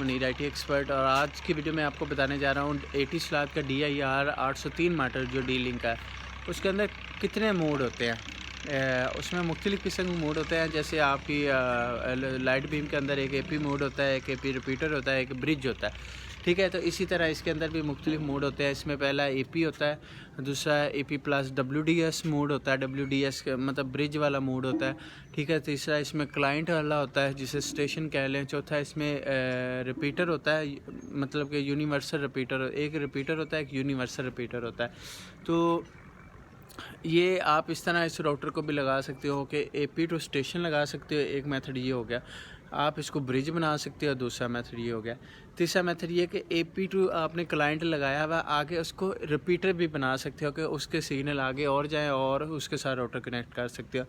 Munir IT expert. और आज की वीडियो में आपको बताने जा रहा हूँ 80 स्लात का DIR 803 मोटर जो D-Link का है, उसके अंदर कितने मोड होते हैं। उसमें मुख्तलिफ़ किस्म के मोड होते हैं। जैसे आपकी लाइट बीम के अंदर एक AP मोड होता है, एक AP रिपीटर होता है, एक ब्रिज होता है। ठीक है, तो इसी तरह इसके अंदर भी मुख्तलिफ़ मोड होते हैं। इसमें पहला AP होता है, दूसरा AP प्लस WDS मोड होता है, WDS मतलब ब्रिज वाला मोड होता है। ठीक है, तीसरा इसमें क्लाइंट वाला होता है जिसे स्टेशन कह लें। चौथा इसमें रिपीटर होता है, मतलब कि यूनिवर्सल रिपीटर, एक रिपीटर होता है, एक यूनिवर्सल रिपीटर होता है। तो ये आप इस तरह इस राउटर को भी लगा सकते हो कि AP टू स्टेशन लगा सकते हो। एक मेथड ये हो गया। आप इसको ब्रिज बना सकते हो। दूसरा मेथड ये हो गया। तीसरा मेथड ये कि AP टू आपने क्लाइंट लगाया हुआ, आगे उसको रिपीटर भी बना सकते हो कि उसके सिग्नल आगे और जाएं और उसके साथ राउटर कनेक्ट कर सकते हो।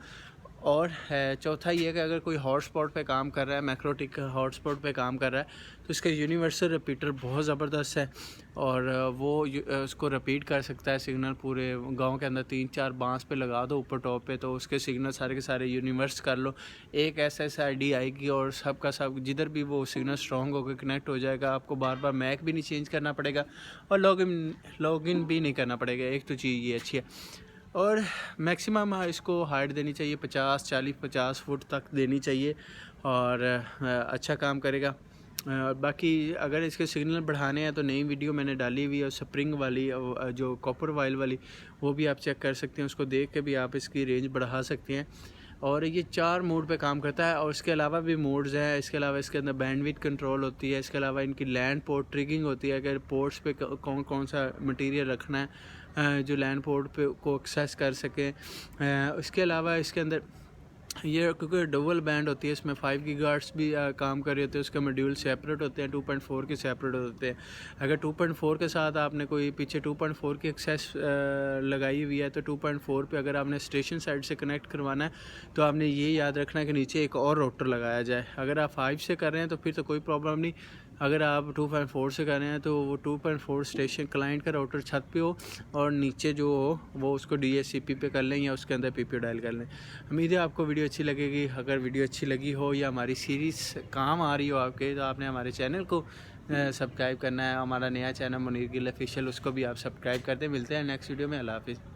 और है चौथा ये कि अगर कोई हॉटस्पॉट पे काम कर रहा है, मैक्रोटिक हॉटस्पॉट पे काम कर रहा है, तो इसका यूनिवर्सल रिपीटर बहुत ज़बरदस्त है और वो उसको रिपीट कर सकता है सिग्नल। पूरे गांव के अंदर 3-4 बांस पे लगा दो ऊपर टॉप पे, तो उसके सिग्नल सारे के सारे यूनिवर्स कर लो। एक SSID आएगी और सब का सब जिधर भी वो सिग्नल स्ट्रॉन्ग होकर कनेक्ट हो जाएगा। आपको बार बार मैक भी नहीं चेंज करना पड़ेगा और लॉगिन भी नहीं करना पड़ेगा। एक तो चीज़ ये अच्छी है। और मैक्सिमम इसको हाइट देनी चाहिए 50 फुट तक देनी चाहिए और अच्छा काम करेगा। बाकी अगर इसके सिग्नल बढ़ाने हैं तो नई वीडियो मैंने डाली हुई है स्प्रिंग वाली, जो कॉपर वाइल वाली, वो भी आप चेक कर सकते हैं। उसको देख के भी आप इसकी रेंज बढ़ा सकते हैं। और ये 4 मोड पे काम करता है और इसके अलावा भी मोड्स हैं। इसके अलावा इसके अंदर बैंडविड्थ कंट्रोल होती है। इसके अलावा इनकी लैंड पोर्ट ट्रिगिंग होती है, अगर पोर्ट्स पे कौन कौन सा मटेरियल रखना है जो लैंड पोर्ट पे को एक्सेस कर सकें। इसके अलावा इसके अंदर ये क्योंकि डबल बैंड होती है, इसमें 5 गीगाहर्ट्ज़ भी काम कर रहे होते हैं। उसके मॉड्यूल सेपरेट होते हैं, 2.4 के सेपरेट होते हैं। अगर 2.4 के साथ आपने कोई पीछे 2.4 की एक्सेस लगाई हुई है तो 2.4 पे अगर आपने स्टेशन साइड से कनेक्ट करवाना है तो आपने ये याद रखना है कि नीचे एक और राउटर लगाया जाए। अगर आप 5 से कर रहे हैं तो फिर तो कोई प्रॉब्लम नहीं। अगर आप 2.4 से कर रहे हैं तो वो 2.4 स्टेशन क्लाइंट का राउटर छत पे हो और नीचे जो हो वो उसको DHCP पे कर लें या उसके अंदर PP डायल कर लें। उम्मीद है आपको वीडियो अच्छी लगेगी। अगर वीडियो अच्छी लगी हो या हमारी सीरीज़ काम आ रही हो आपके, तो आपने हमारे चैनल को सब्सक्राइब करना है। हमारा नया चैनल मुनीर गिल ऑफिशियल, उसको भी आप सब्सक्राइब कर दें। मिलते हैं नेक्स्ट वीडियो में। अल्लाह हाफिज़।